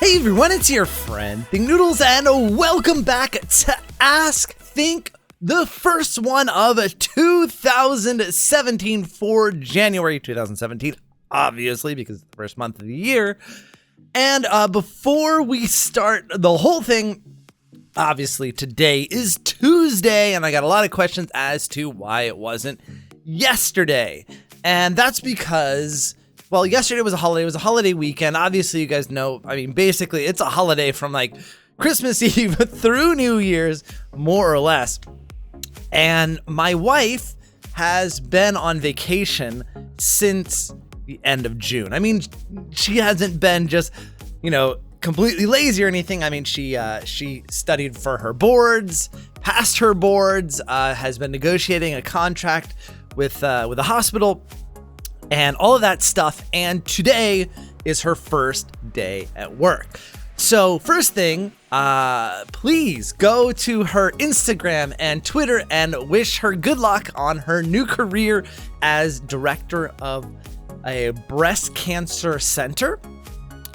Hey everyone, it's your friend Thinknoodles, and welcome back to Ask Think, the first one of 2017 for January 2017, obviously, because it's the first month of the year. And before we start the whole thing, obviously today is Tuesday, and I got a lot of questions as to why it wasn't yesterday. And that's because, well, yesterday was a holiday. It was a holiday weekend. Obviously, you guys know, I mean, basically, it's a holiday from like Christmas Eve through New Year's, more or less. And my wife has been on vacation since the end of June. I mean, she hasn't been just, you know, completely lazy or anything. I mean, she studied for her boards, passed her boards, has been negotiating a contract with a hospital, and all of that stuff. And today is her first day at work. So first thing, please go to her Instagram and Twitter and wish her good luck on her new career as director of a breast cancer center.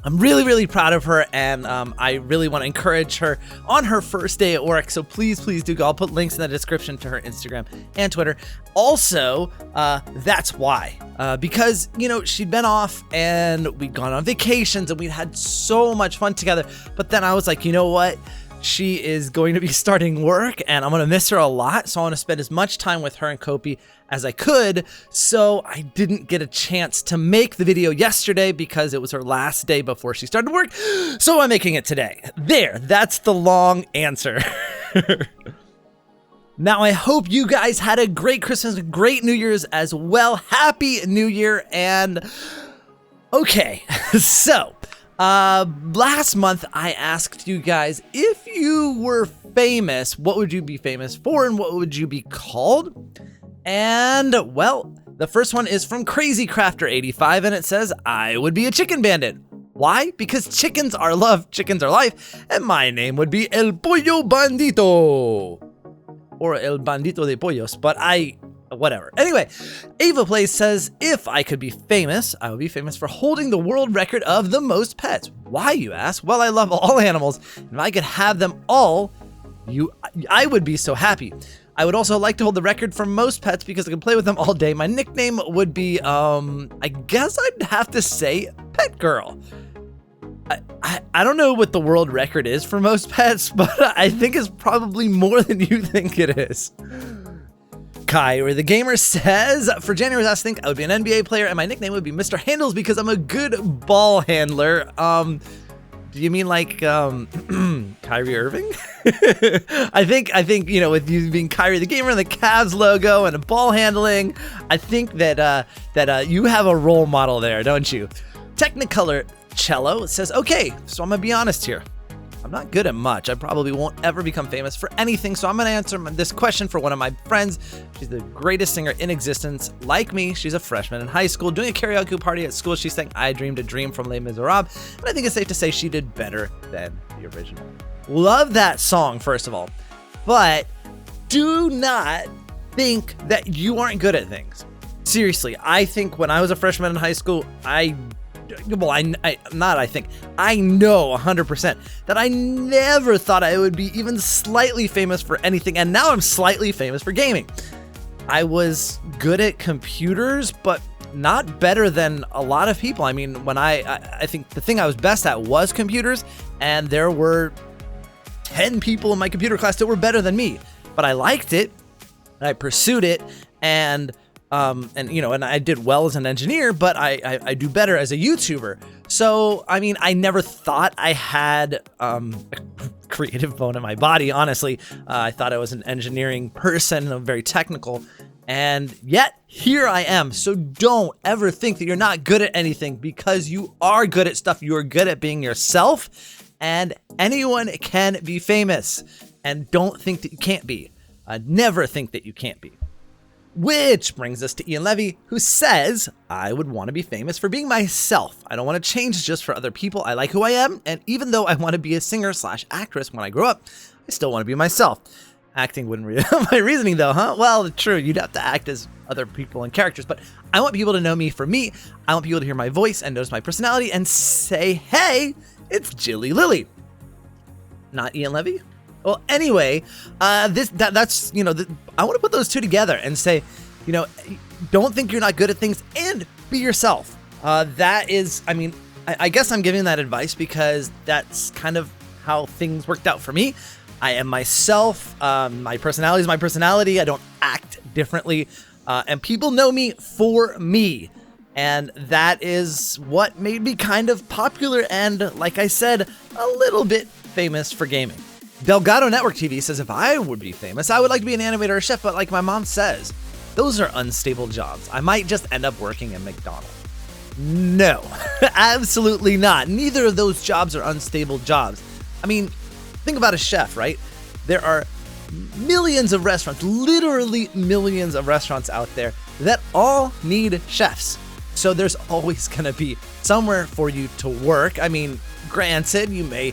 I'm really, really proud of her, and I really want to encourage her on her first day at work. So please, please do go. I'll put links in the description to her Instagram and Twitter. Also, that's why. Because, you know, she'd been off and we'd gone on vacations and we'd had so much fun together. But then I was like, you know what? She is going to be starting work and I'm going to miss her a lot. So I want to spend as much time with her and Kopi as I could. So I didn't get a chance to make the video yesterday because it was her last day before she started work. So I'm making it today. There, that's the long answer. Now, I hope you guys had a great Christmas, great New Year's as well. Happy New Year. And okay, so last month I asked you guys, if you were famous, what would you be famous for and what would you be called? And well, the first one is from Crazy Crafter 85 and it says, I would be a chicken bandit. Why? Because chickens are love, chickens are life, and my name would be El Pollo Bandito. Or El Bandito de Pollos, but whatever. Anyway, Ava Plays says, if I could be famous, I would be famous for holding the world record of the most pets. Why, you ask? Well, I love all animals, and if I could have them all, I would be so happy. I would also like to hold the record for most pets because I can play with them all day. My nickname would be, I guess I'd have to say Pet Girl. I don't know what the world record is for most pets, but I think it's probably more than you think it is. Kyrie the Gamer says, for January's Ask Think, I would be an NBA player and my nickname would be Mr. Handles because I'm a good ball handler. Do you mean like Kyrie Irving? I think you know, with you being Kyrie the Gamer and the Cavs logo and a ball handling, I think that you have a role model there, don't you? Technicolor Cello says, okay, so I'm gonna be honest here. I'm not good at much. I probably won't ever become famous for anything, so I'm gonna answer this question for one of my friends. She's the greatest singer in existence. Like me, she's a freshman in high school, doing a karaoke party at school. She's saying, I dreamed a dream from Les Miserables, and I think it's safe to say she did better than the original. Love that song, first of all, but do not think that you aren't good at things. Seriously, I think when I was a freshman in high school, I know 100% that I never thought I would be even slightly famous for anything, and now I'm slightly famous for gaming. I was good at computers, but not better than a lot of people. I mean, when I think the thing I was best at was computers, and there were 10 people in my computer class that were better than me, but I liked it, and I pursued it, and you know, and I did well as an engineer, but I do better as a YouTuber. So, I mean, I never thought I had a creative bone in my body, honestly. I thought I was an engineering person, I'm very technical, and yet here I am. So don't ever think that you're not good at anything, because you are good at stuff. You are good at being yourself, and anyone can be famous. And don't think that you can't be. Never think that you can't be. Which brings us to Ian Levy, who says, I would want to be famous for being myself. I don't want to change just for other people. I like who I am, and even though I want to be a singer/actress when I grow up, I still want to be myself. Acting wouldn't be my reasoning though, huh? Well, true, you'd have to act as other people and characters, but I want people to know me for me. I want people to hear my voice and notice my personality and say, hey, It's Jilly Lily. Not Ian Levy? Well, anyway, that's I want to put those two together and say, don't think you're not good at things and be yourself. That is, I guess I'm giving that advice because that's kind of how things worked out for me. I am myself. My personality is my personality. I don't act differently. And people know me for me. And that is what made me kind of popular and, like I said, a little bit famous for gaming. Delgado Network TV says, if I would be famous, I would like to be an animator or chef, but like my mom says, those are unstable jobs. I might just end up working at McDonald's. No, absolutely not. Neither of those jobs are unstable jobs. Think about a chef, right? There are millions of restaurants, literally millions of restaurants out there that all need chefs. So there's always going to be somewhere for you to work. Granted, you may,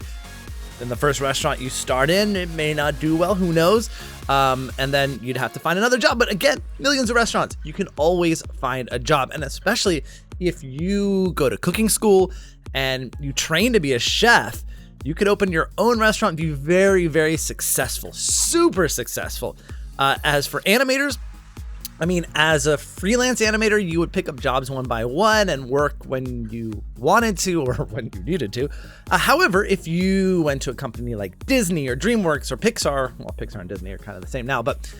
in the first restaurant you start in, it may not do well, who knows? And then you'd have to find another job. But again, millions of restaurants, you can always find a job. And especially if you go to cooking school and you train to be a chef, you could open your own restaurant and be very, very successful, super successful. As for animators, as a freelance animator, you would pick up jobs one by one and work when you wanted to or when you needed to. However, if you went to a company like Disney or DreamWorks or Pixar, well, Pixar and Disney are kind of the same now, but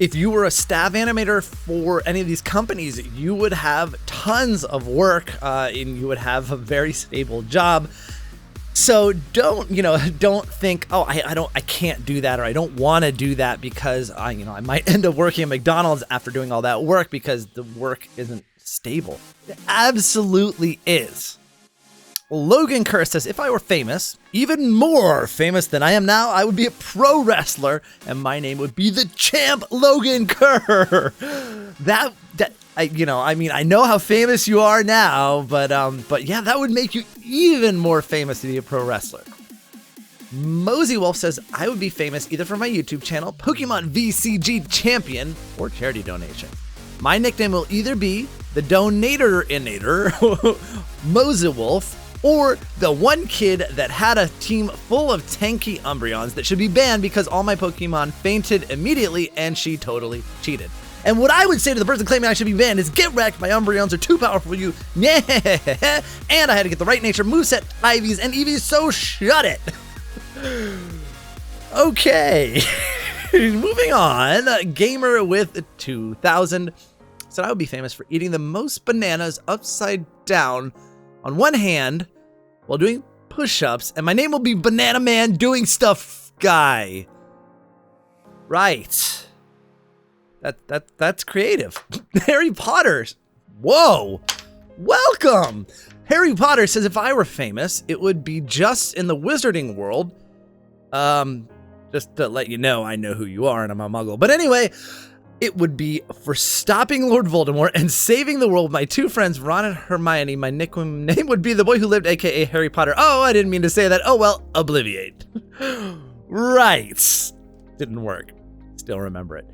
if you were a staff animator for any of these companies, you would have tons of work and you would have a very stable job. So don't think, oh, I can't do that, or I don't want to do that because I might end up working at McDonald's after doing all that work because the work isn't stable. It absolutely is. Logan Kerr says, if I were famous, even more famous than I am now, I would be a pro wrestler and my name would be the Champ Logan Kerr. I know how famous you are now, but yeah, that would make you even more famous to be a pro wrestler. Mosey Wolf says, I would be famous either for my YouTube channel, Pokemon VCG Champion, or charity donation. My nickname will either be the Donator-inator, Mosey Wolf, or the one kid that had a team full of tanky Umbreons that should be banned because all my Pokemon fainted immediately and she totally cheated. And what I would say to the person claiming I should be banned is, get wrecked, my Umbreons are too powerful for you. Yeah. And I had to get the right nature moveset, Ivies, and Eevees, so shut it. Okay. Moving on. Gamer with 2000 said I would be famous for eating the most bananas upside down on one hand while doing push-ups, and my name will be Banana Man Doing Stuff Guy. Right. That's creative. Harry Potter. Whoa. Welcome. Harry Potter says, if I were famous, it would be just in the wizarding world. Just to let you know, I know who you are and I'm a muggle. But anyway, it would be for stopping Lord Voldemort and saving the world with my two friends, Ron and Hermione. My nickname would be the boy who lived, aka Harry Potter. Oh, I didn't mean to say that. Oh, well, obliviate. Right. Didn't work. Still remember it.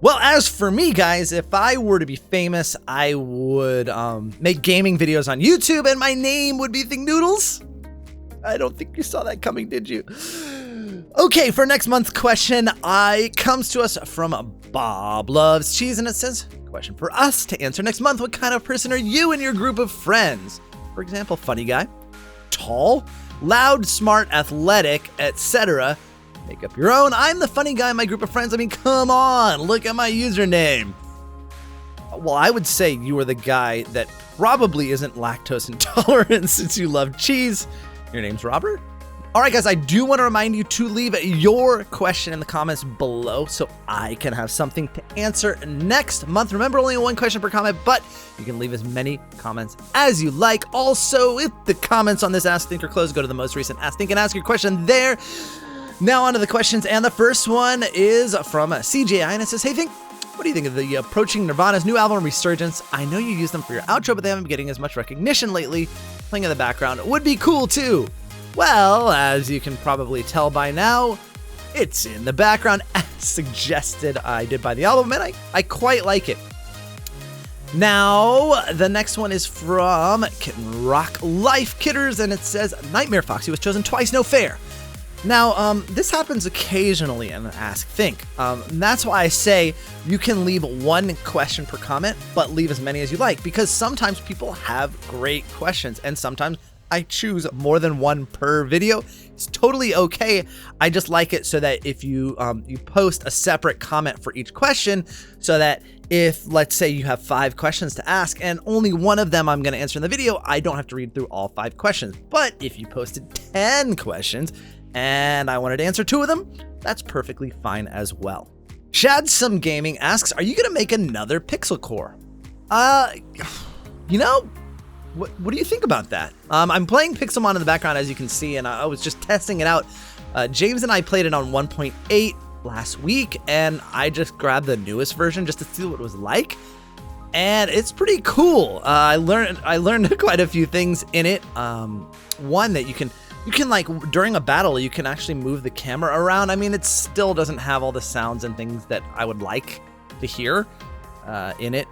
Well, as for me, guys, if I were to be famous, I would make gaming videos on YouTube, and my name would be Thinknoodles. I don't think you saw that coming, did you? Okay, for next month's question, comes to us from Bob Loves Cheese, and it says, question for us to answer next month. What kind of person are you and your group of friends? For example, funny guy, tall, loud, smart, athletic, etc. Make up your own. I'm the funny guy in my group of friends. Come on, look at my username. Well, I would say you are the guy that probably isn't lactose intolerant since you love cheese. Your name's Robert. All right, guys, I do want to remind you to leave your question in the comments below so I can have something to answer next month. Remember, only one question per comment, but you can leave as many comments as you like. Also, if the comments on this Ask Think are closed, go to the most recent Ask Think and ask your question there. Now on to the questions, and the first one is from CJI, and it says, hey, Think, what do you think of the approaching Nirvana's new album Resurgence? I know you use them for your outro, but they haven't been getting as much recognition lately. Playing in the background would be cool too. Well, as you can probably tell by now, it's in the background as suggested I did by the album, and I quite like it. Now, the next one is from Kitten Rock Life Kitters, and it says, Nightmare Foxy was chosen twice, no fair. Now, this happens occasionally in Ask Think. That's why I say you can leave one question per comment, but leave as many as you like, because sometimes people have great questions, and sometimes I choose more than one per video. It's totally okay. I just like it so that if you you post a separate comment for each question, so that if, let's say, you have 5 questions to ask and only one of them I'm going to answer in the video, I don't have to read through all 5 questions. But if you posted 10 questions and I wanted to answer 2 of them, that's perfectly fine as well. Shad Some Gaming asks, are you going to make another Pixel Core? You know, what do you think about that? I'm playing Pixelmon in the background, as you can see, and I was just testing it out. James and I played it on 1.8 last week, and I just grabbed the newest version just to see what it was like, and it's pretty cool. I learned quite a few things in it. One, that you can like, during a battle, you can actually move the camera around. I mean, it still doesn't have all the sounds and things that I would like to hear in it,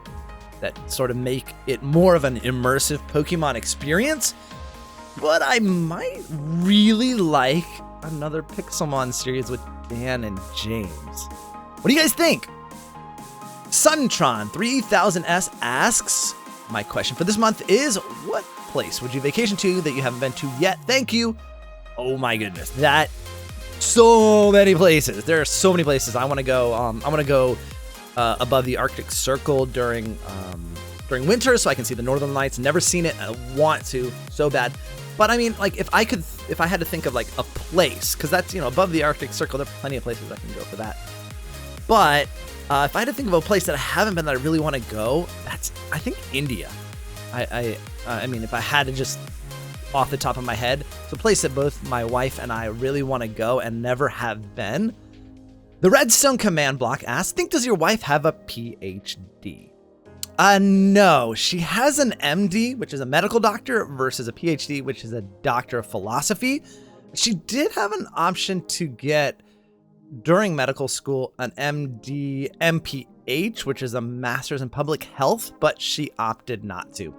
that sort of make it more of an immersive Pokemon experience, but I might really like another Pixelmon series with Dan and James. What do you guys think? Suntron 3000S asks, my question for this month is, what place would you vacation to that you haven't been to yet? Thank you. Oh my goodness, that so many places. There are so many places I want to go. I want to go above the Arctic Circle during winter, so I can see the Northern Lights. Never seen it. I want to so bad. But I mean, like, if I had to think of like a place, because that's, you know, above the Arctic Circle, there are plenty of places I can go for that. But if I had to think of a place that I haven't been that I really want to go, that's, I think, India. I mean, if I had to just off the top of my head, it's a place that both my wife and I really want to go and never have been. The Redstone Command Block asks, does your wife have a PhD? No, she has an MD, which is a medical doctor, versus a PhD, which is a doctor of philosophy. She did have an option to get, during medical school, an MD, MPH, which is a master's in public health, but she opted not to.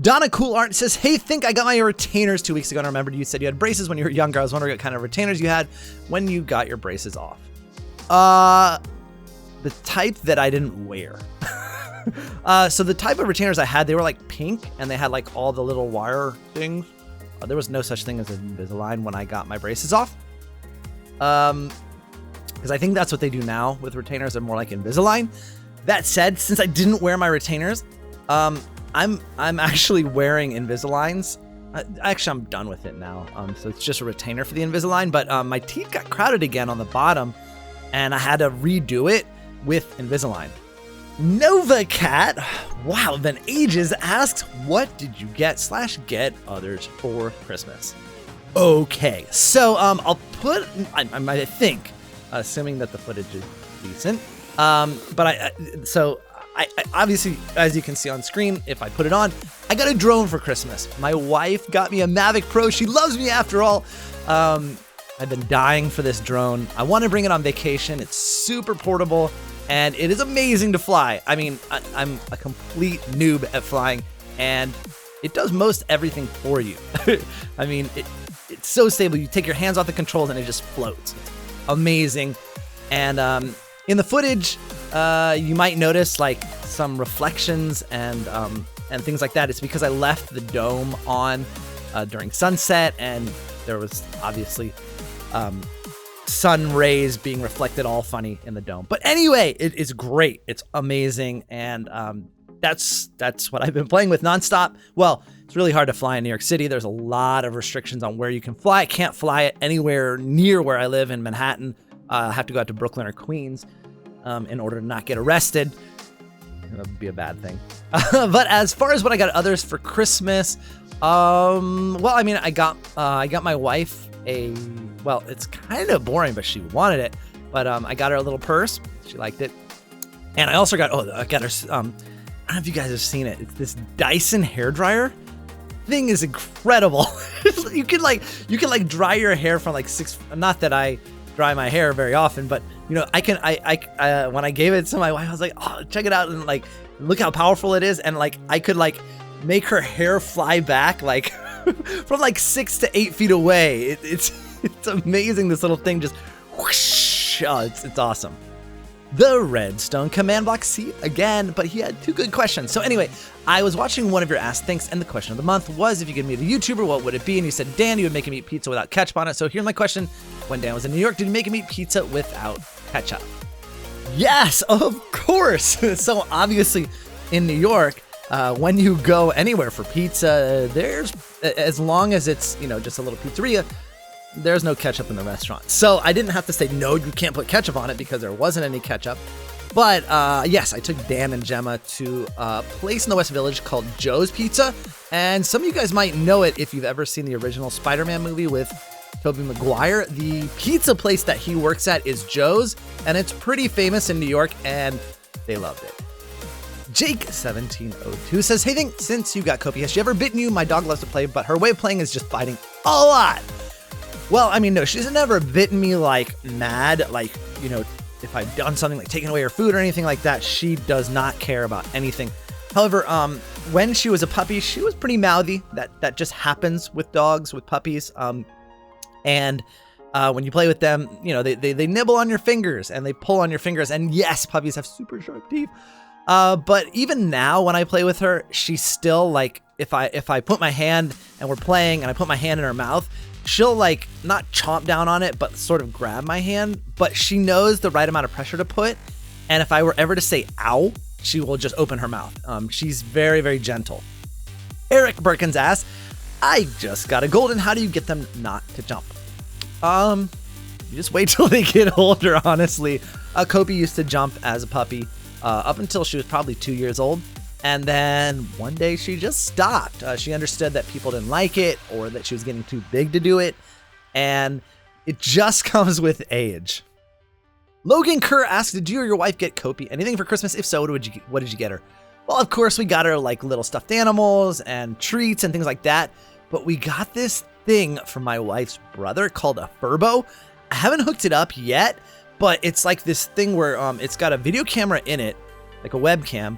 Donna Cool Art says, hey, I got my retainers 2 weeks ago, and I remembered you said you had braces when you were younger. I was wondering what kind of retainers you had when you got your braces off. The type that I didn't wear. So the type of retainers I had, they were like pink, and they had like all the little wire things. There was no such thing as Invisalign when I got my braces off. Because I think that's what they do now with retainers. They're more like Invisalign. That said, since I didn't wear my retainers, I'm actually wearing Invisaligns. Actually, I'm done with it now. So it's just a retainer for the Invisalign, but my teeth got crowded again on the bottom, and I had to redo it with Invisalign. Nova Cat, wow, been ages, asks, what did you get / others for Christmas? Okay, so I'll put, I think, assuming that the footage is decent, but I obviously, as you can see on screen, if I put it on, I got a drone for Christmas. My wife got me a Mavic Pro. She loves me after all. I've been dying for this drone. I want to bring it on vacation. It's super portable, and it is amazing to fly. I mean, I'm a complete noob at flying, and it does most everything for you. I mean, it's so stable. You take your hands off the controls, and it just floats. It's amazing. And in the footage, you might notice like some reflections and things like that. It's because I left the dome on during sunset, and there was obviously sun rays being reflected all funny in the dome. But anyway, it is great. It's amazing, and that's what I've been playing with nonstop. Well, it's really hard to fly in New York City. There's a lot of restrictions on where you can fly. I can't fly it anywhere near where I live in Manhattan. I have to go out to Brooklyn or Queens in order to not get arrested. That would be a bad thing. But as far as what I got others for Christmas, well, I mean, I got my wife well, it's kind of boring, but she wanted it. But I got her a little purse. She liked it. And I also got, I got her, I don't know if you guys have seen it. It's this Dyson hairdryer. Thing is incredible. you can dry your hair from like not that I dry my hair very often, but you know, when I gave it to my wife, I was like, oh, check it out, and like, look how powerful it is, and like, I could like make her hair fly back like from like 6 to 8 feet away. It's amazing. This little thing just whoosh. Oh, it's awesome. The Redstone command block, see again, but he had 2 good questions. So anyway, I was watching one of your Ask Thinks, and the question of the month was, if you could meet a YouTuber, what would it be? And you said, Dan, you would make him eat pizza without ketchup on it. So here's my question. When Dan was in New York, did you make him eat pizza without ketchup? Yes, of course. So obviously in New York, when you go anywhere for pizza, there's, as long as it's, you know, just a little pizzeria, there's no ketchup in the restaurant. So I didn't have to say, no, you can't put ketchup on it, because there wasn't any ketchup. But yes, I took Dan and Gemma to a place in the West Village called Joe's Pizza. And some of you guys might know it if you've ever seen the original Spider-Man movie with Tobey Maguire. The pizza place that he works at is Joe's, and it's pretty famous in New York, and they loved it. Jake1702 says, hey, Think, since you got Kopi, has she ever bitten you? My dog loves to play, but her way of playing is just biting a lot. Well, I mean, no, she's never bitten me like mad, like, you know, if I've done something like taking away her food or anything like that. She does not care about anything. However, when she was a puppy, she was pretty mouthy. That just happens with dogs, with puppies. And when you play with them, you know, they nibble on your fingers and they pull on your fingers. And yes, puppies have super sharp teeth. But even now when I play with her, she's still like, if I put my hand and we're playing and I put my hand in her mouth, she'll like not chomp down on it, but sort of grab my hand. But she knows the right amount of pressure to put. And if I were ever to say ow, she will just open her mouth. She's very, very gentle. Eric Birkins asks, I just got a golden. How do you get them not to jump? You just wait till they get older, honestly. Kopi used to jump as a puppy up until she was probably 2 years old. And then one day she just stopped. She understood that people didn't like it or that she was getting too big to do it. And it just comes with age. Logan Kerr asks, did you or your wife get Kopi anything for Christmas? If so, what did you get her? Well, of course, we got her like little stuffed animals and treats and things like that. But we got this thing from my wife's brother called a Furbo. I haven't hooked it up yet, but it's like this thing where it's got a video camera in it, like a webcam.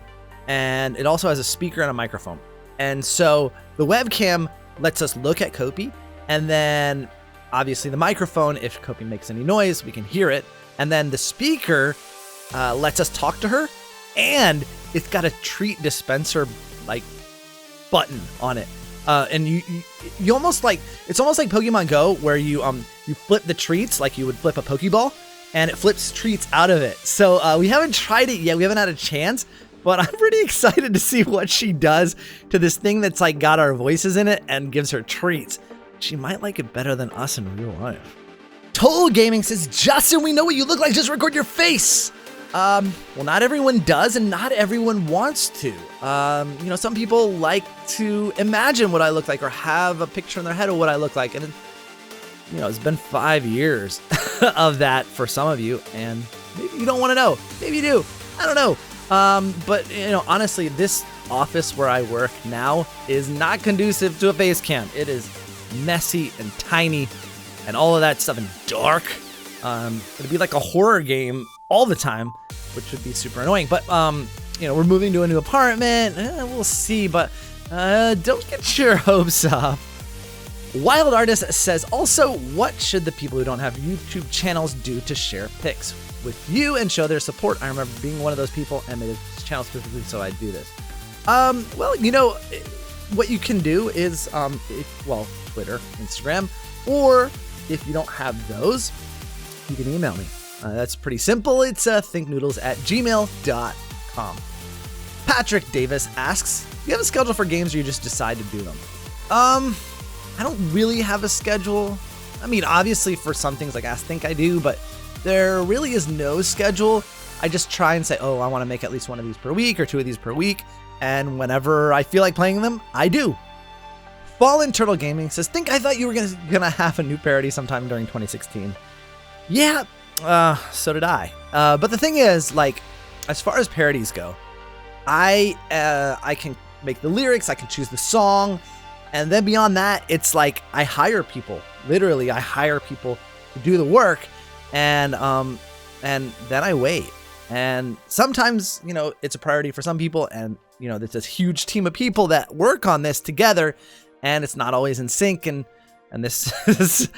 And it also has a speaker and a microphone. And so the webcam lets us look at Kopi. And then obviously the microphone, if Kopi makes any noise, we can hear it. And then the speaker lets us talk to her. And it's got a treat dispenser like button on it. And you almost like, it's almost like Pokemon Go, where you flip the treats like you would flip a Pokeball, and it flips treats out of it. So we haven't tried it yet. We haven't had a chance. But I'm pretty excited to see what she does to this thing that's like got our voices in it and gives her treats. She might like it better than us in real life. Total Gaming says, Justin, we know what you look like. Just record your face. Well, not everyone does, and not everyone wants to. You know, some people like to imagine what I look like or have a picture in their head of what I look like. And, you know, it's been 5 years of that for some of you. And maybe you don't want to know. Maybe you do. I don't know. But, you know, honestly, this office where I work now is not conducive to a face cam. It is messy and tiny and all of that stuff and dark. It'd be like a horror game all the time, which would be super annoying. But, you know, we're moving to a new apartment. We'll see, but don't get your hopes up. Wild Artist says, also, what should the people who don't have YouTube channels do to share pics with you and show their support? I remember being one of those people and made a channel specifically so I do this. Well, you know, what you can do is, Twitter, Instagram, or if you don't have those, you can email me. That's pretty simple. It's thinknoodles@gmail.com. Patrick Davis asks, do you have a schedule for games or you just decide to do them? I don't really have a schedule. I mean, obviously for some things like Ask Think I do, but there really is no schedule. I just try and say, oh, I want to make at least one of these per week or 2 of these per week. And whenever I feel like playing them, I do. Fallen Turtle Gaming says, Think I thought you were gonna have a new parody sometime during 2016. Yeah, so did I. But the thing is, like, as far as parodies go, I can make the lyrics, I can choose the song, and then beyond that, it's like I hire people. Literally, I hire people to do the work. and then I wait. And sometimes, you know, it's a priority for some people, and you know, there's this huge team of people that work on this together, and it's not always in sync, and this is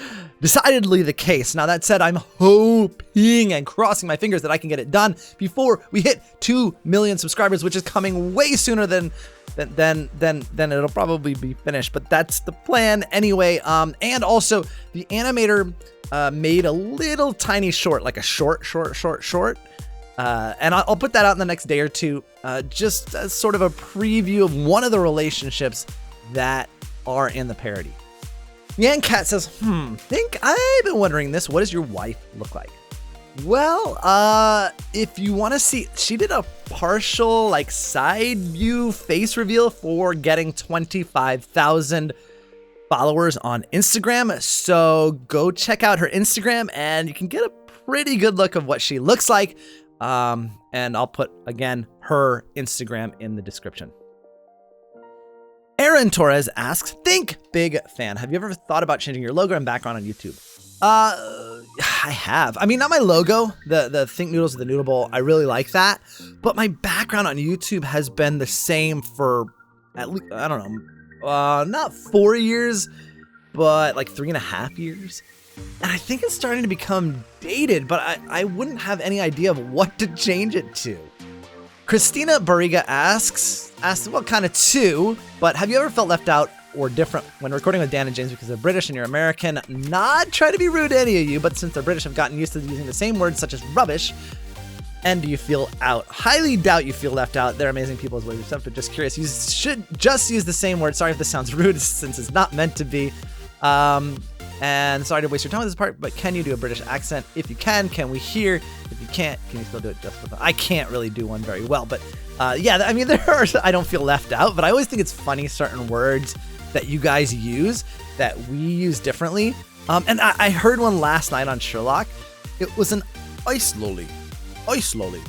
decidedly the case. Now, that said, I'm hoping and crossing my fingers that I can get it done before we hit 2 million subscribers, which is coming way sooner than it'll probably be finished. But that's the plan anyway. And also, the animator made a little tiny short, like a short. And I'll put that out in the next day or two, just as sort of a preview of one of the relationships that are in the parody. Yan Cat says, think I've been wondering this. What does your wife look like? Well, if you want to see, she did a partial like side view face reveal for getting 25,000 followers on Instagram. So go check out her Instagram and you can get a pretty good look of what she looks like. And I'll put, again, her Instagram in the description. Aaron Torres asks, think big fan. Have you ever thought about changing your logo and background on YouTube? I have. I mean, not my logo, the Think Noodles of the Noodle Bowl. I really like that. But my background on YouTube has been the same for at least, I don't know, not 4 years, but like 3.5 years. And I think it's starting to become dated, but I wouldn't have any idea of what to change it to. Christina Barriga asks, well, kind of two, but have you ever felt left out or different when recording with Dan and James because they're British and you're American? Not trying to be rude to any of you, but since they're British, have gotten used to using the same words such as rubbish. And do you feel out? Highly doubt you feel left out. They're amazing people as well yourself, but just curious. You should just use the same word. Sorry if this sounds rude since it's not meant to be. And sorry to waste your time with this part, but can you do a British accent? If you can we hear? If you can't, can you still do it just with I can't really do one very well, but yeah, I mean, I don't feel left out, but I always think it's funny certain words that you guys use that we use differently. And I heard one last night on Sherlock. It was an ice lolly. Ice lolly.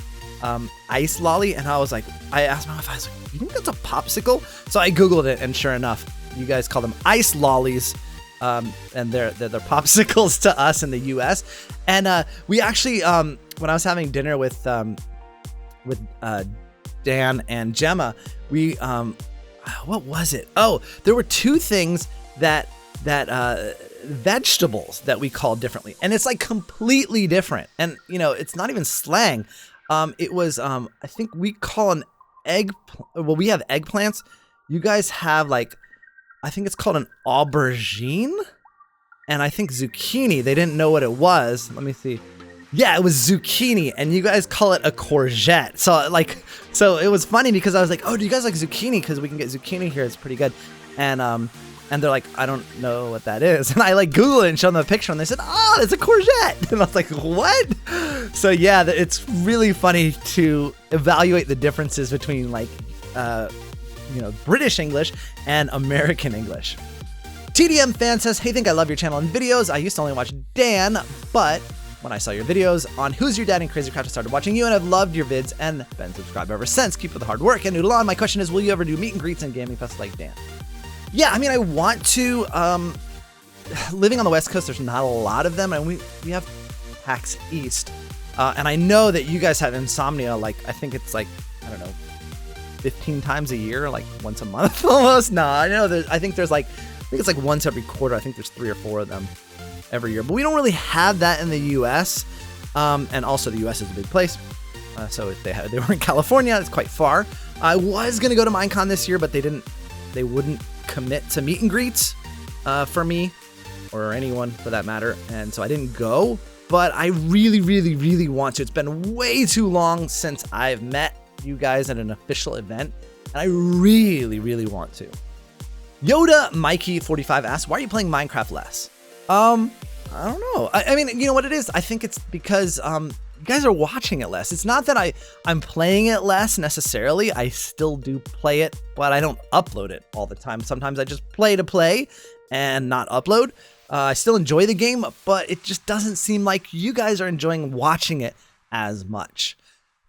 Ice lolly. And I was like, I asked my wife, I was like, you think that's a popsicle? So I Googled it, and sure enough, you guys call them ice lollies. And they're popsicles to us in the US. And we actually, when I was having dinner with Dan and Gemma, we what was it? Oh, there were two things that vegetables that we called differently, and it's like completely different. And you know, it's not even slang. It was I think we call an egg. Well, we have eggplants. You guys have like, I think it's called an aubergine, and I think zucchini. They didn't know what it was. Let me see. Yeah, it was zucchini, and you guys call it a courgette. So it was funny because I was like, oh, do you guys like zucchini? Because we can get zucchini here. It's pretty good. And they're like, I don't know what that is. And I like Googled it and showed them a picture, and they said, oh, it's a courgette. And I was like, what? So yeah, it's really funny to evaluate the differences between like, you know, British English and American English. TDM fan says, hey, think I love your channel and videos. I used to only watch Dan, but when I saw your videos on Who's Your Dad and Crazy Craft, I started watching you, and I've loved your vids and been subscribed ever since. Keep up the hard work. And Noodle on. My question is, will you ever do meet and greets and gaming fests like Dan? Yeah, I mean, I want to. Living on the West Coast, there's not a lot of them, and we have PAX East, and I know that you guys have Insomnia. Like, I think it's like, I don't know, 15 times a year, like once a month almost. No, I know. I think it's like once every quarter. I think there's 3 or 4 of them every year, but we don't really have that in the U.S. And also the U.S. is a big place, so if they were in California, it's quite far. I was gonna go to Minecon this year, but they wouldn't commit to meet and greets for me or anyone for that matter, and so I didn't go. But I really, really, really want to. It's been way too long since I've met you guys at an official event, and I really, really want to. Yoda Mikey 45 asks, why are you playing Minecraft less? I don't know. I mean, you know what it is? I think it's because you guys are watching it less. It's not that I'm playing it less necessarily. I still do play it, but I don't upload it all the time. Sometimes I just play to play and not upload. I still enjoy the game, but it just doesn't seem like you guys are enjoying watching it as much.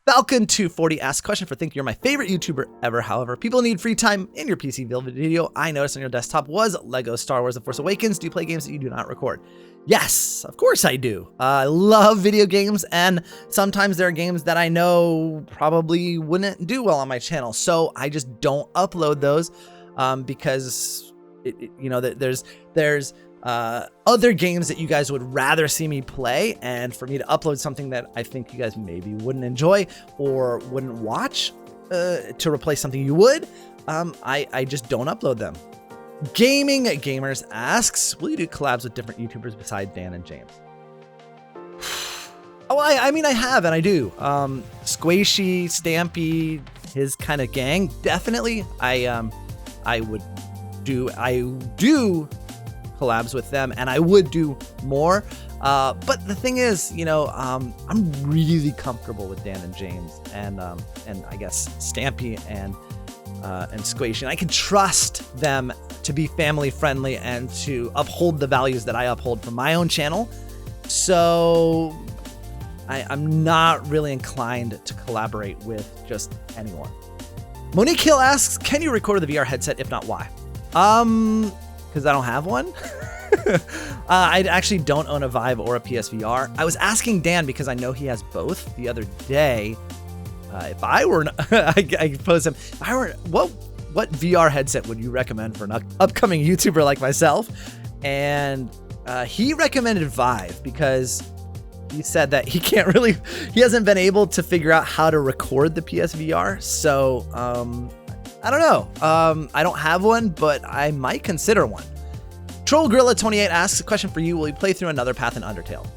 Falcon240 asks, question for Think, you're my favorite YouTuber ever. However, people need free time in your PC build video. I noticed on your desktop was Lego Star Wars The Force Awakens. Do you play games that you do not record? Yes, of course I do. I love video games, and sometimes there are games that I know probably wouldn't do well on my channel. So I just don't upload those because, there's other games that you guys would rather see me play, and for me to upload something that I think you guys maybe wouldn't enjoy or wouldn't watch to replace something you would, I just don't upload them. Gaming Gamers asks, will you do collabs with different YouTubers besides Dan and James? Oh, I mean, I have, and I do. Squishy, Stampy, his kind of gang, definitely. I do collabs with them, and I would do more. But the thing is, I'm really comfortable with Dan and James, and I guess Stampy and Squishy. And I can trust them to be family friendly and to uphold the values that I uphold for my own channel. So I'm not really inclined to collaborate with just anyone. Monique Hill asks, can you record with a VR headset? If not, why? Because I don't have one. I actually don't own a Vive or a PSVR. I was asking Dan because I know he has both the other day. If I were, I posed him. If I were, what VR headset would you recommend for an upcoming YouTuber like myself? And he recommended Vive because he said that he hasn't been able to figure out how to record the PSVR. So I don't know. I don't have one, but I might consider one. Troll Gorilla 28 asks, a question for you. Will you play through another path in Undertale?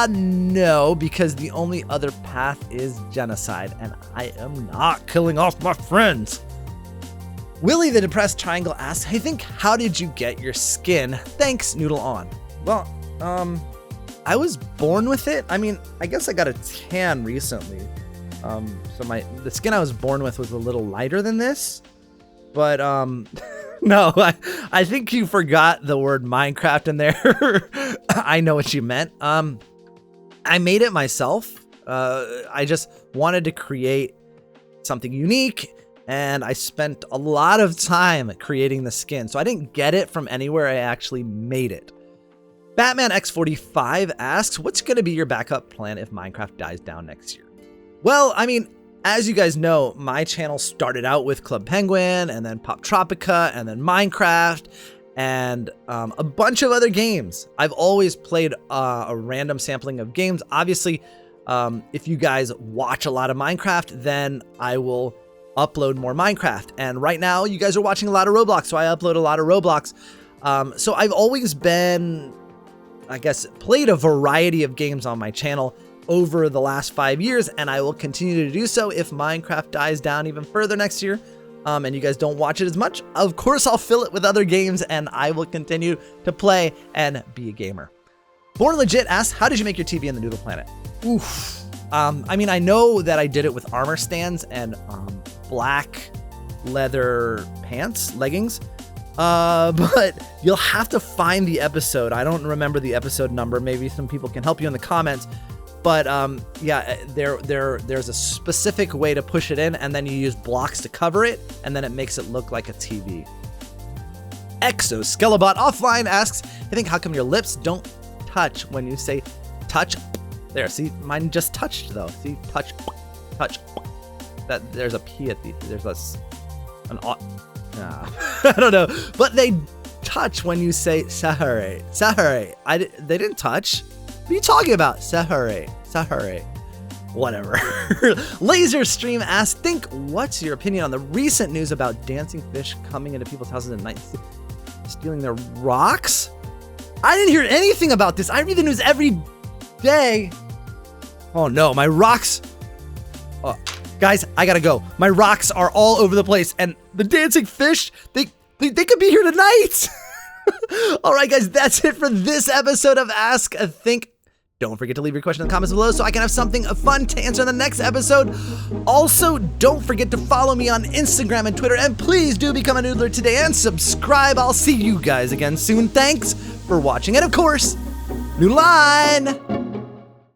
No, because the only other path is genocide, and I am not killing off my friends. Willie the Depressed Triangle asks, hey, Think, how did you get your skin? Thanks, Noodle On. Well, I was born with it. I mean, I guess I got a tan recently. So the skin I was born with was a little lighter than this, but no, I think you forgot the word Minecraft in there. I know what you meant. I made it myself. I just wanted to create something unique, and I spent a lot of time creating the skin. So I didn't get it from anywhere. I actually made it. Batman X45 asks, what's going to be your backup plan if Minecraft dies down next year? Well, I mean, as you guys know, my channel started out with Club Penguin, and then Pop Tropica, and then Minecraft, and a bunch of other games. I've always played a random sampling of games. Obviously, if you guys watch a lot of Minecraft, then I will upload more Minecraft. And right now, you guys are watching a lot of Roblox, so I upload a lot of Roblox. So I've always been, I guess, played a variety of games on my channel over the last 5 years, and I will continue to do so if Minecraft dies down even further next year, and you guys don't watch it as much. Of course, I'll fill it with other games, and I will continue to play and be a gamer. Born Legit asks, how did you make your TV in the Noodle Planet? Oof. I mean, I know that I did it with armor stands and black leather pants, leggings, but you'll have to find the episode. I don't remember the episode number. Maybe some people can help you in the comments. But yeah, there's a specific way to push it in, and then you use blocks to cover it, and then it makes it look like a TV. Exoskelebot Offline asks, I think, how come your lips don't touch when you say touch? There, see, mine just touched though. See, touch. That there's a P at the, there's I don't know, but they touch when you say Sahare. They didn't touch. What are you talking about? Sahare. Whatever. Laser Stream asks, Think, what's your opinion on the recent news about dancing fish coming into people's houses at night, stealing their rocks? I didn't hear anything about this. I read the news every day. Oh no, my rocks. Oh, guys, I gotta go. My rocks are all over the place, and the dancing fish, they could be here tonight. All right, guys, that's it for this episode of Ask Think. Don't forget to leave your question in the comments below so I can have something fun to answer in the next episode. Also, don't forget to follow me on Instagram and Twitter, and please do become a Noodler today and subscribe. I'll see you guys again soon. Thanks for watching, and of course, Noodle on!